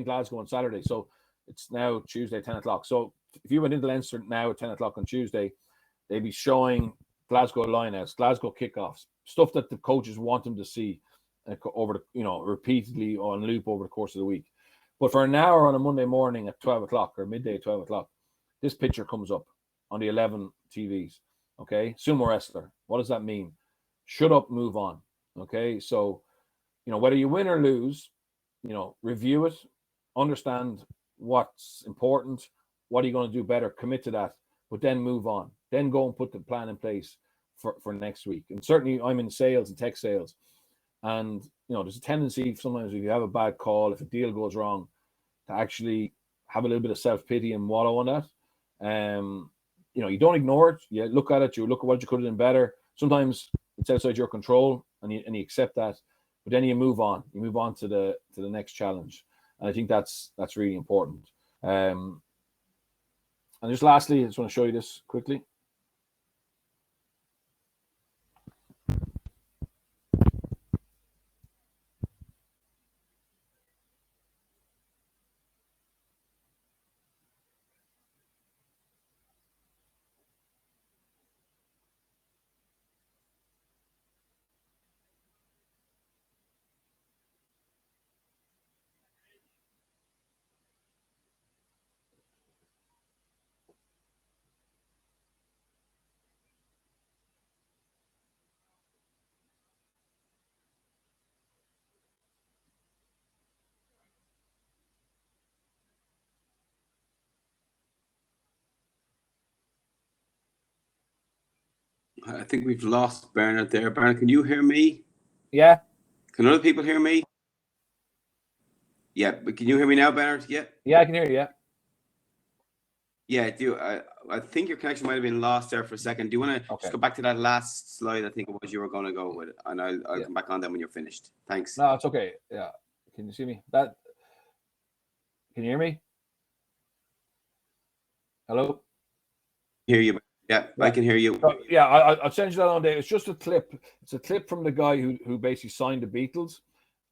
B: Glasgow on Saturday. So it's now Tuesday, 10 o'clock. So if you went into Leinster now at 10 o'clock on Tuesday, they'd be showing Glasgow lineouts, Glasgow kickoffs, stuff that the coaches want them to see over repeatedly on loop over the course of the week. But for an hour on a Monday morning at 12 o'clock or midday at 12 o'clock, this picture comes up on the 11 TVs. Okay, sumo wrestler. What does that mean? Shut up, move on. Okay, so whether you win or lose, review it, understand what's important, what are you going to do better, commit to that, but then move on. Then go and put the plan in place for next week. And certainly I'm in sales and tech sales. And, there's a tendency sometimes if you have a bad call, if a deal goes wrong, to actually have a little bit of self-pity and wallow on that. You don't ignore it. You look at it, you look at what you could have done better. Sometimes it's outside your control and you accept that, but then you move on. You move on to the next challenge. And I think that's really important. And just lastly, I just want to show you this quickly.
A: I think we've lost Bernard there. Bernard, can you hear me?
B: Yeah.
A: Can other people hear me? Yeah, but can you hear me now, Bernard? Yeah.
B: Yeah, I can hear you. Yeah.
A: Yeah, do I think your connection might have been lost there for a second. Do you want to just go back to that last slide? I think it was you were going to go with, and I'll come back on then when you're finished. Thanks.
B: No, it's okay. Yeah. Can you see me? Can you hear me? Hello?
A: Hear you. Yeah, I can hear you.
B: So, yeah, I'll send you that on there. It's just a clip. It's a clip from the guy who basically signed the Beatles,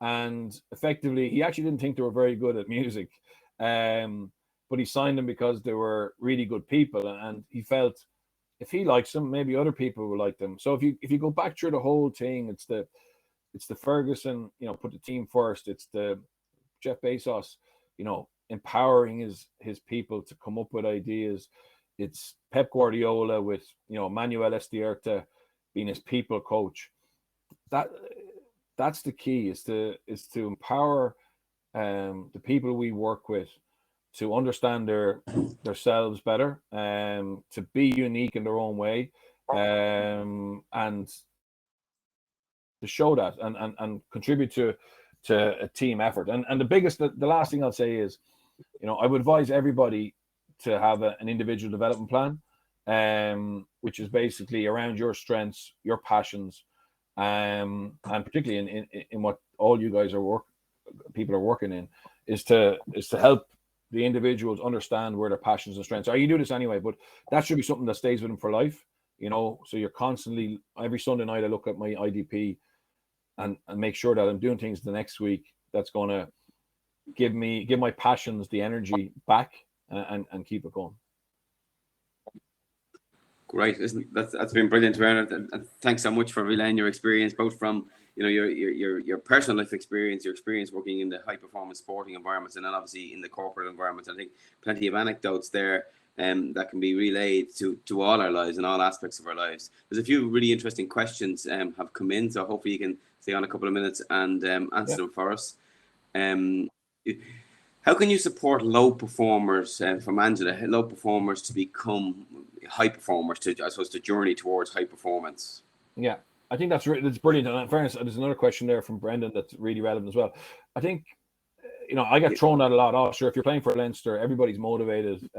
B: and effectively he actually didn't think they were very good at music, but he signed them because they were really good people, and he felt if he likes them, maybe other people will like them. So if you go back through the whole thing, it's the Ferguson, put the team first. It's the Jeff Bezos, empowering his people to come up with ideas. It's Pep Guardiola with Manuel Estierta being his people coach. That's the key, is to empower the people we work with to understand themselves better, to be unique in their own way, and to show that and contribute to a team effort. And the last thing I'll say is, I would advise everybody to have an individual development plan, which is basically around your strengths, your passions, and particularly in what all you guys people are working in, is to help the individuals understand where their passions and strengths are. You do this anyway, but that should be something that stays with them for life. So you're constantly, every Sunday night I look at my IDP and make sure that I'm doing things the next week that's going to give my passions the energy back, and keep it going.
A: Great, that's been brilliant, Bernard, and thanks so much for relaying your experience, both from your personal life experience, your experience working in the high performance sporting environments, and then obviously in the corporate environment. I think plenty of anecdotes there that can be relayed to all our lives and all aspects of our lives. There's a few really interesting questions have come in, so hopefully you can stay on a couple of minutes and answer them for us. How can you support low performers, from Angela, low performers to become high performers, to journey towards high performance?
B: Yeah, I think that's brilliant. And in fairness, there's another question there from Brendan that's really relevant as well. I think, I get thrown out a lot. Oh, sure, if you're playing for Leinster, everybody's motivated.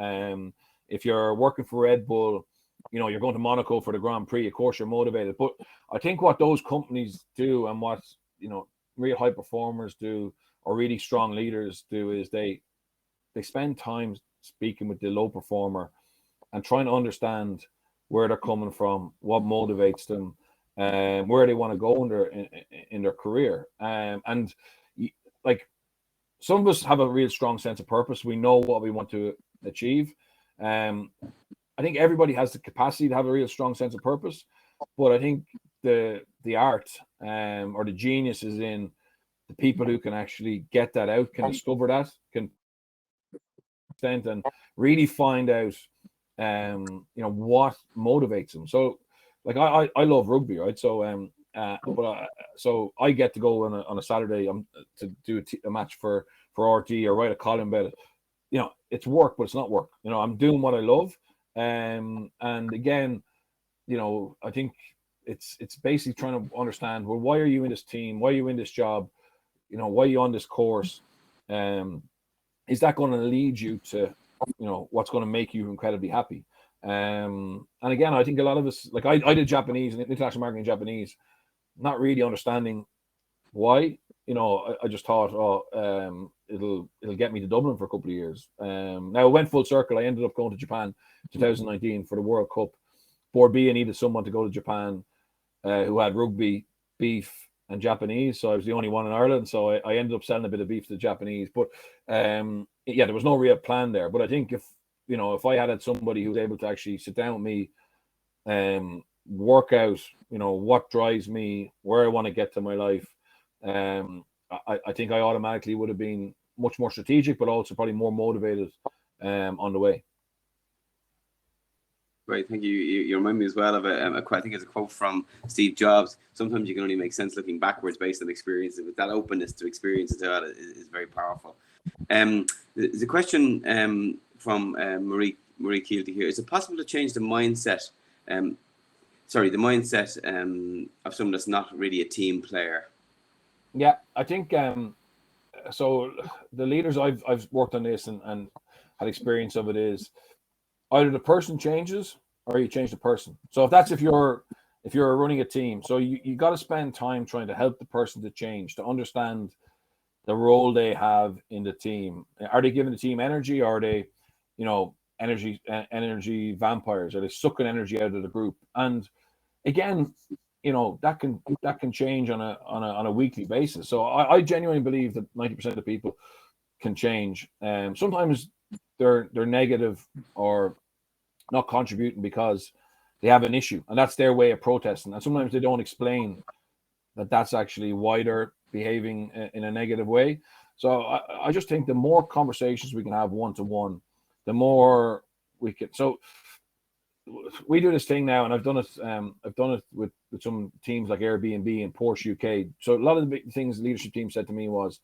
B: If you're working for Red Bull, you're going to Monaco for the Grand Prix. Of course, you're motivated. But I think what those companies do, and what real high performers do, or really strong leaders do, is they spend time speaking with the low performer and trying to understand where they're coming from, what motivates them, where they want to go in their career. And like, some of us have a real strong sense of purpose. We know what we want to achieve. I think everybody has the capacity to have a real strong sense of purpose, but I think the art or the genius is in the people who can actually get that out, can discover that, can extent, and really find out what motivates them. So like I love rugby, right? So so I get to go on a Saturday to do a match for RT or write a column about it. It's work, but it's not work. I'm doing what I love. And again, I think it's basically trying to understand, well, why are you in this team? Why are you in this job? Why are you on this course? Is that going to lead you to, what's going to make you incredibly happy? And again, I think a lot of us, like I did Japanese and international marketing in Japanese, not really understanding why. I just thought, it'll get me to Dublin for a couple of years. Now it went full circle. I ended up going to Japan 2019 for the World Cup. Board B, I needed someone to go to Japan who had rugby, beef, and Japanese. So I was the only one in Ireland. So I ended up selling a bit of beef to the Japanese. But there was no real plan there. But I think if I had somebody who was able to actually sit down with me, work out, what drives me, where I want to get to my life, I think I automatically would have been much more strategic, but also probably more motivated on the way.
A: Great, thank you. You remind me as well of I think it's a quote from Steve Jobs. Sometimes you can only make sense looking backwards based on experience. But that openness to experience as well is very powerful. There's a question from Marie Keelty here. Is it possible to change the mindset? The mindset of someone that's not really a team player?
B: Yeah, I think so. The leaders I've worked on this and had experience of it is either the person changes or you change the person. So if you're running a team, so you got to spend time trying to help the person to change, to understand the role they have in the team. Are they giving the team energy? Or are they, energy vampires? Are they sucking energy out of the group? And again, that can change on a weekly basis. So I genuinely believe that 90% of the people can change. Sometimes they're negative or not contributing because they have an issue, and that's their way of protesting. And sometimes they don't explain that that's actually why they're behaving in a negative way. So I just think the more conversations we can have one-to-one, the more we can. So we do this thing now, and I've done it with some teams like Airbnb and Porsche UK. So a lot of the big things the leadership team said to me was,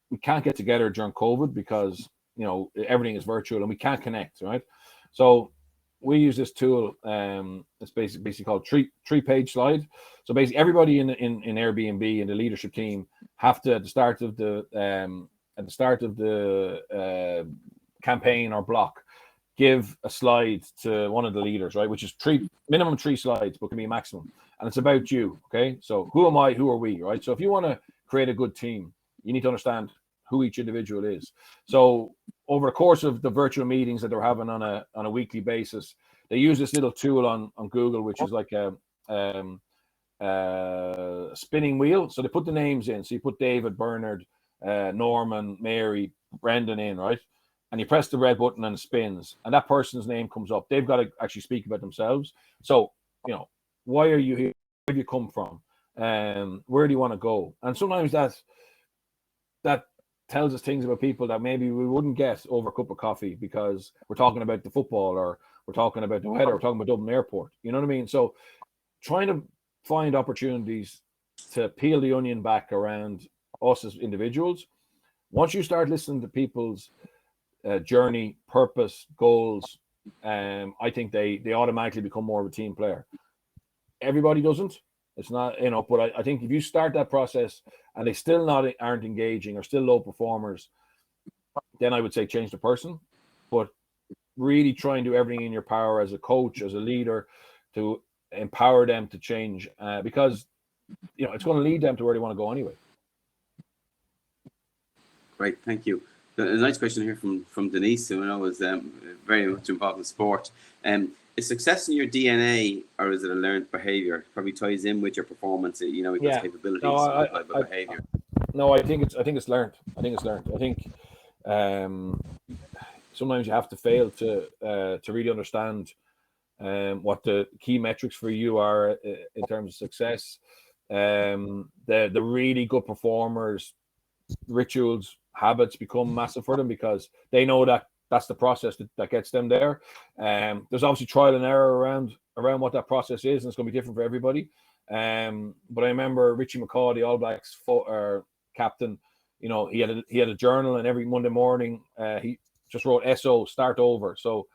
B: we can't get together during COVID because everything is virtual and we can't connect, right? So we use this tool. It's basically called three-page slide. So basically, everybody in Airbnb and the leadership team have to at the start of the campaign or block, give a slide to one of the leaders, right? Which is minimum 3 slides, but can be a maximum. And it's about you, okay? So who am I? Who are we, right? So if you want to create a good team, you need to understand who each individual is. So over the course of the virtual meetings that they're having on a weekly basis, they use this little tool on Google, which is like a spinning wheel. So they put the names in. So you put David, Bernard, Norman, Mary, Brendan in, right? And you press the red button and it spins, and that person's name comes up. They've got to actually speak about themselves. So, why are you here? Where have you come from? Where do you want to go? And sometimes that tells us things about people that maybe we wouldn't get over a cup of coffee because we're talking about the football, or we're talking about the weather, we're talking about Dublin Airport. You know what I mean? So trying to find opportunities to peel the onion back around us as individuals. Once you start listening to people's journey, purpose, goals, I think they automatically become more of a team player. Everybody doesn't. It's not, but I think if you start that process and they still aren't engaging or still low performers, then I would say change the person. But really try and do everything in your power as a coach, as a leader, to empower them to change, because it's going to lead them to where they want to go anyway.
A: Great, thank you. A nice question here from Denise, who I know is very much involved in sport. Is success in your DNA, or is it a learned behavior? Probably ties in with your performance, with those capabilities by behavior.
B: No, I think it's learned. I think sometimes you have to fail to really understand what the key metrics for you are in terms of success. The really good performers, rituals, habits become massive for them because they know that that's the process that gets them there. There's obviously trial and error around what that process is, and it's going to be different for everybody. But I remember Richie McCaw, the All Blacks captain. He had a journal, and every Monday morning he just wrote SO, start over. So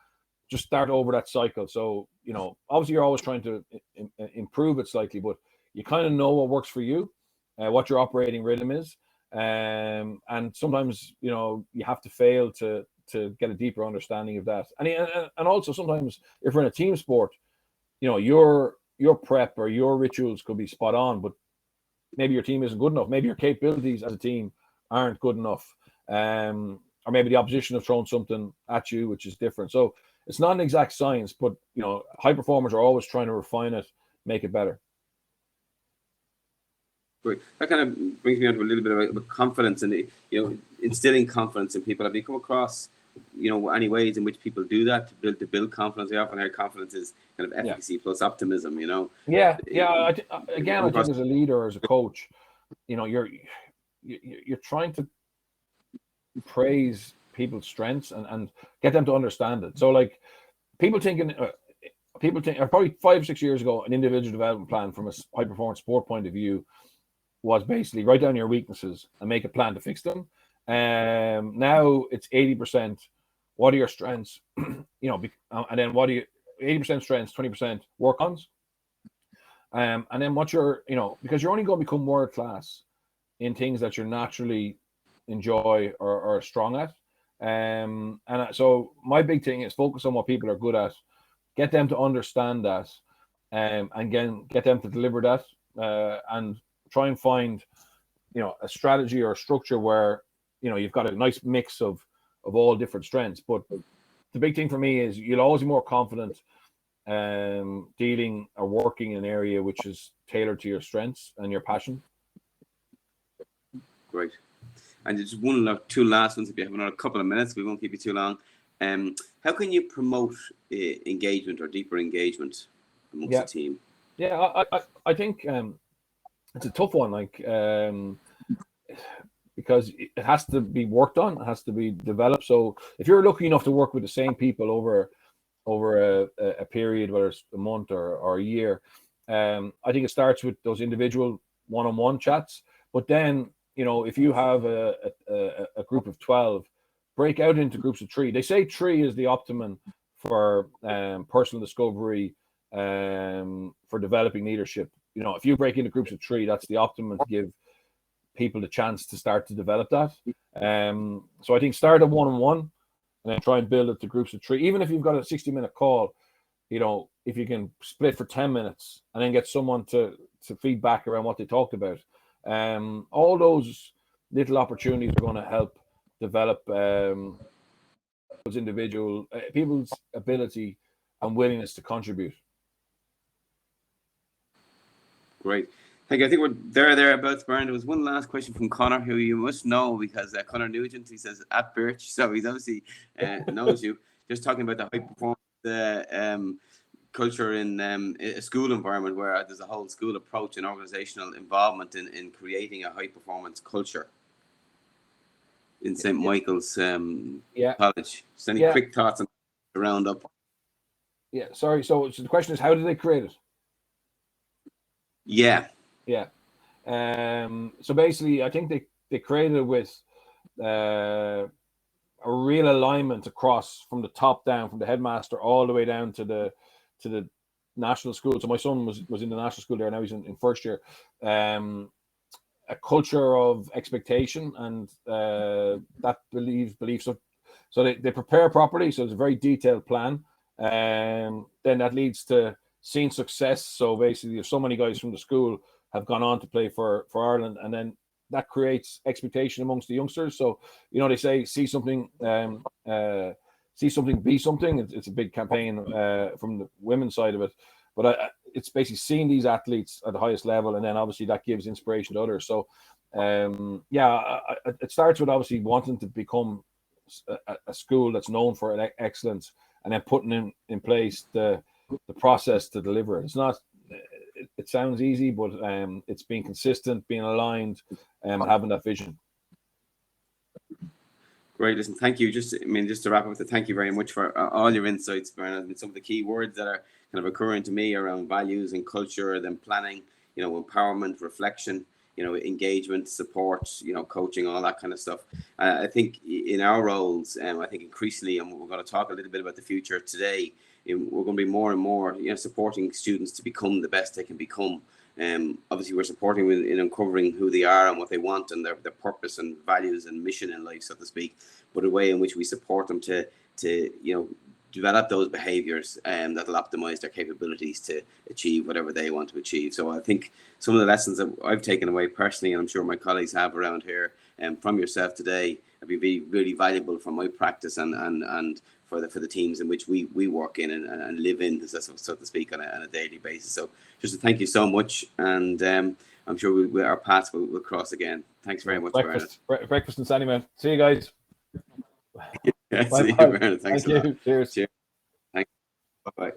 B: just start over that cycle. So obviously you're always trying to improve it slightly, but you kind of know what works for you, what your operating rhythm is. And sometimes you have to fail to get a deeper understanding of that, and also sometimes if we're in a team sport, your prep or your rituals could be spot on, but maybe your team isn't good enough, maybe your capabilities as a team aren't good enough, or maybe the opposition have thrown something at you which is different. So it's not an exact science, but high performers are always trying to refine it, make it better.
A: Great. That kind of brings me on to a little bit about confidence and instilling confidence in people. Have you come across any ways in which people do that to build confidence? I often hear confidence is kind of efficacy plus optimism.
B: I think as a leader, as a coach, you're trying to praise people's strengths and get them to understand it. So like people think probably 5 or 6 years ago, an individual development plan from a high performance sport point of view was basically write down your weaknesses and make a plan to fix them. Now it's 80%. What are your strengths? And then what do you 80% strengths, 20% work-ons. And then what because you're only going to become world class in things that you naturally enjoy or are strong at. And so my big thing is focus on what people are good at, get them to understand that, and again, get them to deliver that, and try and find, a strategy or a structure where, you've got a nice mix of all different strengths. But the big thing for me is you'll always be more confident dealing or working in an area which is tailored to your strengths and your passion.
A: Great. And just two last ones, if you have another couple of minutes, we won't keep you too long. How can you promote engagement or deeper engagement amongst the team?
B: Yeah, I think it's a tough one, because it has to be worked on, it has to be developed. So if you're lucky enough to work with the same people over a period, whether it's a month or a year, I think it starts with those individual one-on-one chats. But then, if you have a group of 12, break out into groups of 3. They say 3 is the optimum for personal discovery, for developing leadership. If you break into groups of 3, that's the optimum to give people the chance to start to develop that. So I think start at one-on-one and then try and build it to groups of 3. Even if you've got a 60-minute call, if you can split for 10 minutes and then get someone to feed back around what they talked about. All those little opportunities are going to help develop those individual people's ability and willingness to contribute. Great.
A: Thank you. I think we're thereabouts, Brian. There was one last question from Connor, who you must know because Connor Nugent, he says at Birch, so he's obviously knows you. Just talking about the high performance culture in a school environment where there's a whole school approach and organizational involvement in creating a high performance culture in St. Michael's College. Just any quick thoughts on the roundup?
B: Yeah, sorry. So the question is, how did they create it?
A: Yeah.
B: So basically, I think they created it with a real alignment across from the top down, from the headmaster all the way down to the national school. So my son was in the national school there. Now he's in first year. A culture of expectation and that belief. So they prepare properly. So it's a very detailed plan. Then that leads to seeing success. So basically, if so many guys from the school have gone on to play for Ireland, and then that creates expectation amongst the youngsters. So, they say, see something, be something. It's a big campaign from the women's side of it. But it's basically seeing these athletes at the highest level, and then obviously that gives inspiration to others. So, it starts with obviously wanting to become a school that's known for excellence, and then putting in place the process to deliver it. It's not. It sounds easy, but it's being consistent, being aligned, having that vision.
A: Great. Listen, thank you. Just to wrap up, thank you very much for all your insights, Bernard, and some of the key words that are kind of occurring to me around values and culture, then planning, empowerment, reflection, engagement, support, coaching, all that kind of stuff. I think in our roles, I think increasingly, and we're going to talk a little bit about the future today, we're going to be more and more, supporting students to become the best they can become. Obviously, we're supporting in uncovering who they are and what they want and their purpose and values and mission in life, so to speak, but a way in which we support them to develop those behaviors that'll optimize their capabilities to achieve whatever they want to achieve. So I think some of the lessons that I've taken away personally, and I'm sure my colleagues have around here, from yourself today, have been really, really valuable for my practice and for the teams in which we work in and live in, so to speak, on a daily basis. So just to thank you so much, and I'm sure our paths will cross again. Thanks very much,
B: breakfast and Sandyman. See you guys.
A: See you, Bernard. Thanks a lot.
B: Cheers.
A: Thanks. Bye-bye.